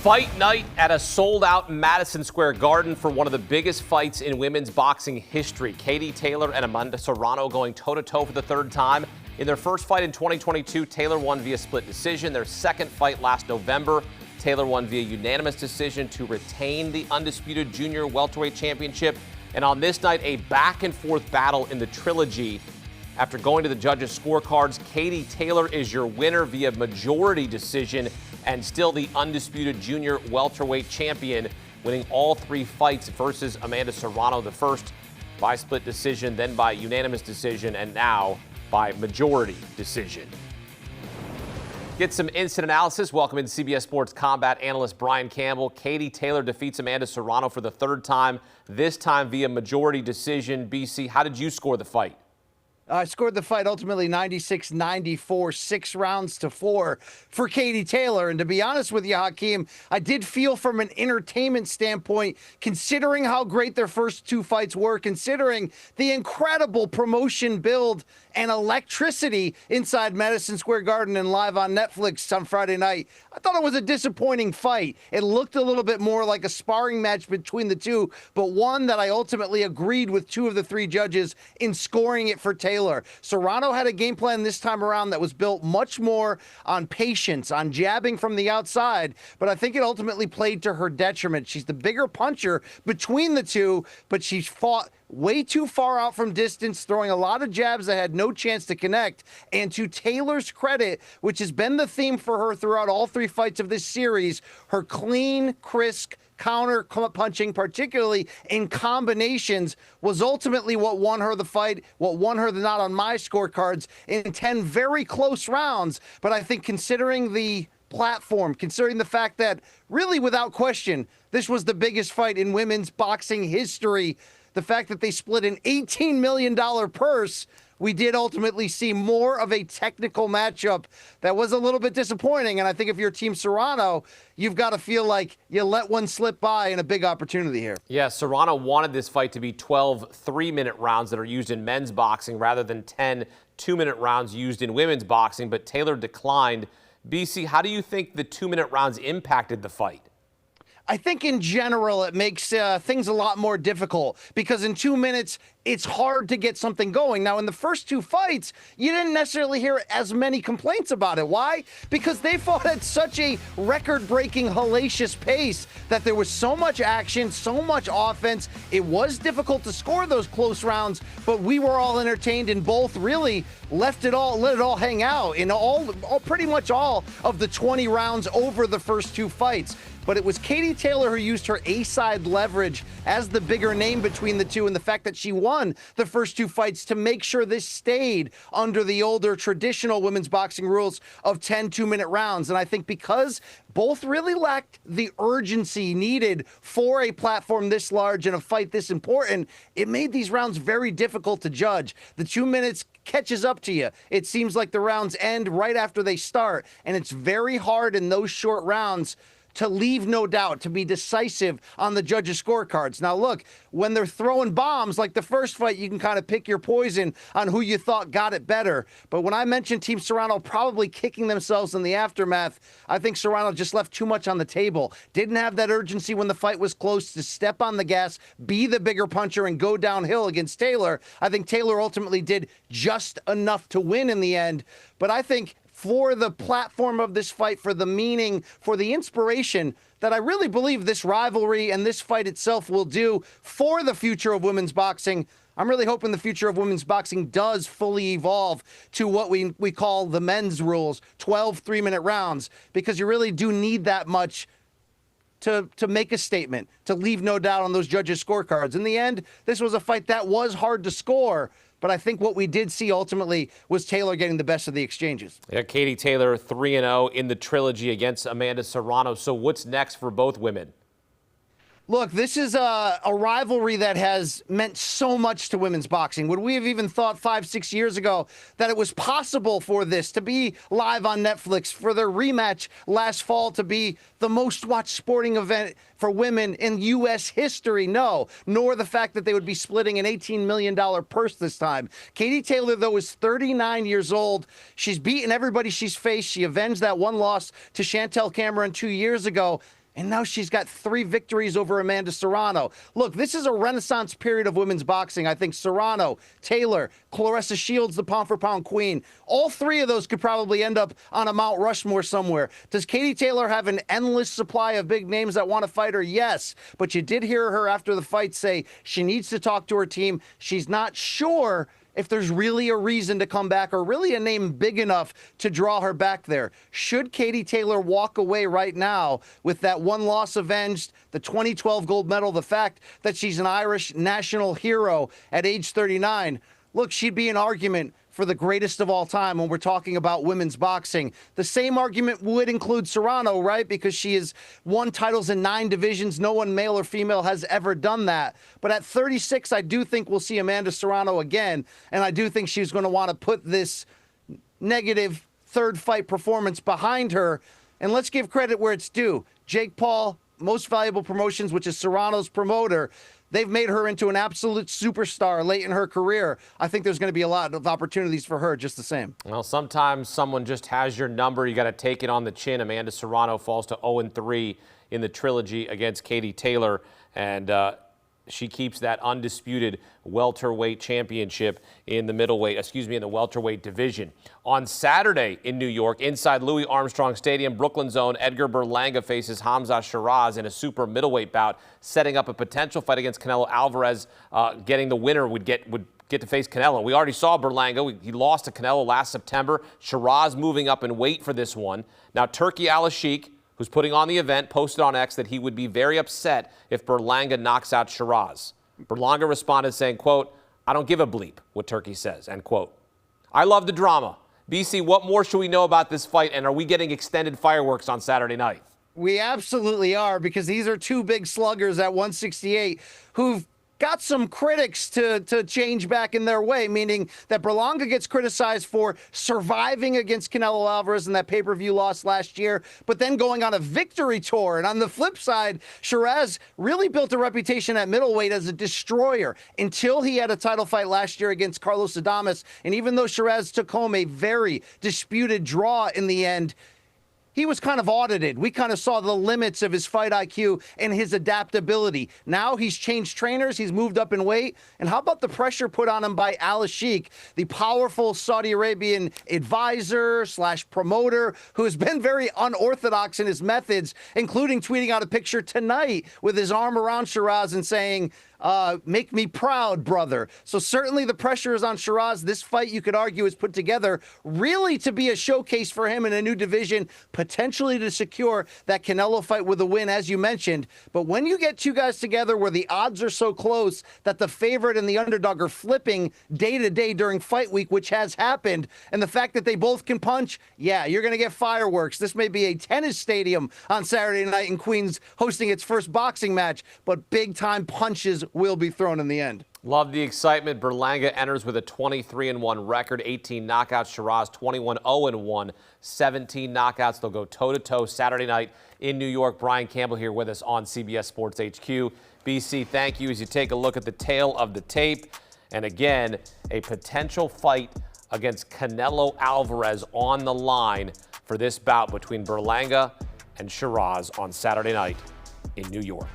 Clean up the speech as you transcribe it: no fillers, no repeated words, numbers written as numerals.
Fight night at a sold-out Madison Square Garden for one of the biggest fights in women's boxing history. Katie Taylor and Amanda Serrano going toe-to-toe for the third time. In their first fight in 2022, Taylor won via split decision. Their second fight last November, Taylor won via unanimous decision to retain the Undisputed Junior Welterweight Championship. And on this night, a back-and-forth battle in the trilogy. After going to the judges' scorecards, Katie Taylor is your winner via majority decision and still the Undisputed Junior Welterweight Champion, winning all three fights versus Amanda Serrano, the first by split decision, then by unanimous decision, and now by majority decision. Get some instant analysis. Welcome in CBS Sports combat analyst Brian Campbell. Katie Taylor defeats Amanda Serrano for the third time, this time via majority decision. BC, how did you score the fight? I scored the fight ultimately 96-94, 6-4 for Katie Taylor. And to be honest with you, Hakeem, I did feel from an entertainment standpoint, considering how great their first two fights were, considering the incredible promotion build and electricity inside Madison Square Garden and live on Netflix on Friday night, I thought it was a disappointing fight. It looked a little bit more like a sparring match between the two, but one that I ultimately agreed with two of the three judges in scoring it for Taylor. Serrano had a game plan this time around that was built much more on patience, on jabbing from the outside, but I think it ultimately played to her detriment. She's the bigger puncher between the two, but she's fought way too far out from distance, throwing a lot of jabs that had no chance to connect. And to Taylor's credit, which has been the theme for her throughout all three fights of this series, her clean, crisp counter punching, particularly in combinations, was ultimately what won her the fight, what won her the not on my scorecards in 10 very close rounds. But I think considering the platform, considering the fact that really without question, this was the biggest fight in women's boxing history, the fact that they split an $18 million purse, we did ultimately see more of a technical matchup that was a little bit disappointing. And I think if you're Team Serrano, you've got to feel like you let one slip by in a big opportunity here. Yeah, Serrano wanted this fight to be 12 3-minute rounds that are used in men's boxing rather than 10 2-minute rounds used in women's boxing, but Taylor declined. BC, how do you think the 2-minute rounds impacted the fight? I think in general it makes things a lot more difficult because in 2 minutes, it's hard to get something going. Now, in the first two fights, you didn't necessarily hear as many complaints about it. Why? Because they fought at such a record-breaking, hellacious pace that there was so much action, so much offense. It was difficult to score those close rounds, but we were all entertained and both really let it all hang out in pretty much all of the 20 rounds over the first two fights. But it was Katie Taylor who used her A-side leverage as the bigger name between the two, and the fact that she won the first two fights to make sure this stayed under the older traditional women's boxing rules of 10 2-minute rounds. And I think because both really lacked the urgency needed for a platform this large and a fight this important, it made these rounds very difficult to judge. The 2 minutes catches up to you. It seems like the rounds end right after they start, and it's very hard in those short rounds to leave no doubt, to be decisive on the judges' scorecards. Now, look, when they're throwing bombs like the first fight, you can kind of pick your poison on who you thought got it better. But when I mentioned Team Serrano probably kicking themselves in the aftermath, I think Serrano just left too much on the table. Didn't have that urgency when the fight was close to step on the gas, be the bigger puncher, and go downhill against Taylor. I think Taylor ultimately did just enough to win in the end. But I think for the platform of this fight, for the meaning, for the inspiration that I really believe this rivalry and this fight itself will do for the future of women's boxing, I'm really hoping the future of women's boxing does fully evolve to what we call the men's rules, 12 3-minute rounds, because you really do need that much to make a statement, to leave no doubt on those judges' scorecards. In the end, this was a fight that was hard to score, but I think what we did see ultimately was Taylor getting the best of the exchanges. Yeah, Katie Taylor 3-0 in the trilogy against Amanda Serrano. So what's next for both women? Look, this is a rivalry that has meant so much to women's boxing. Would we have even thought 5-6 years ago that it was possible for this to be live on Netflix, for their rematch last fall to be the most watched sporting event for women in U.S. history? No, nor the fact that they would be splitting an $18 million purse this time. Katie Taylor, though, is 39 years old. She's beaten everybody she's faced. She avenged that one loss to Chantel Cameron 2 years ago. And now she's got 3 victories over Amanda Serrano. Look, this is a renaissance period of women's boxing. I think Serrano, Taylor, Claressa Shields, the pound-for-pound queen. All 3 of those could probably end up on a Mount Rushmore somewhere. Does Katie Taylor have an endless supply of big names that want to fight her? Yes. But you did hear her after the fight say she needs to talk to her team. She's not sure if there's really a reason to come back or really a name big enough to draw her back there. Should Katie Taylor walk away right now with that one loss avenged, the 2012 gold medal, the fact that she's an Irish national hero at age 39, look, she'd be an argument for the greatest of all time when we're talking about women's boxing. The same argument would include Serrano, right? Because she has won titles in 9 divisions. No one, male or female, has ever done that. But at 36, I do think we'll see Amanda Serrano again. And I do think she's going to want to put this negative 3rd fight performance behind her. And let's give credit where it's due. Jake Paul, Most Valuable Promotions, which is Serrano's promoter, they've made her into an absolute superstar late in her career. I think there's going to be a lot of opportunities for her just the same. Well, sometimes someone just has your number. You got to take it on the chin. Amanda Serrano falls to 0-3 in the trilogy against Katie Taylor, and she keeps that undisputed welterweight championship in the in the welterweight division. On Saturday in New York, inside Louis Armstrong Stadium, Brooklyn's own Edgar Berlanga faces Hamza Shiraz in a super middleweight bout, setting up a potential fight against Canelo Alvarez. Getting the winner would get to face Canelo. We already saw Berlanga. He lost to Canelo last September. Shiraz moving up in weight for this one. Now, Turki Al-Sheikh, who's putting on the event, posted on X that he would be very upset if Berlanga knocks out Shiraz. Berlanga responded saying, quote, "I don't give a bleep," what Turki says, end quote. I love the drama. BC, what more should we know about this fight, and are we getting extended fireworks on Saturday night? We absolutely are, because these are 2 big sluggers at 168 who've got some critics to change back in their way, meaning that Berlanga gets criticized for surviving against Canelo Alvarez in that pay-per-view loss last year, but then going on a victory tour. And on the flip side, Shiraz really built a reputation at middleweight as a destroyer until he had a title fight last year against Carlos Adames. And even though Shiraz took home a very disputed draw in the end, he was kind of audited. We kind of saw the limits of his fight IQ and his adaptability. Now he's changed trainers. He's moved up in weight. And how about the pressure put on him by Al-Sheikh, the powerful Saudi Arabian advisor / promoter who has been very unorthodox in his methods, including tweeting out a picture tonight with his arm around Shiraz and saying, make me proud, brother. So certainly the pressure is on Shiraz. This fight, you could argue, is put together really to be a showcase for him in a new division, potentially to secure that Canelo fight with a win, as you mentioned. But when you get 2 guys together where the odds are so close that the favorite and the underdog are flipping day to day during fight week, which has happened, and the fact that they both can punch, yeah, you're going to get fireworks. This may be a tennis stadium on Saturday night in Queens hosting its first boxing match, but big-time punches will be thrown in the end. Love the excitement. Berlanga enters with a 23-1 record, 18 knockouts. Shiraz 21-0-1, 17 knockouts. They'll go toe-to-toe Saturday night in New York. Brian Campbell here with us on CBS Sports HQ. BC, thank you as you take a look at the tail of the tape. And again, a potential fight against Canelo Alvarez on the line for this bout between Berlanga and Shiraz on Saturday night in New York.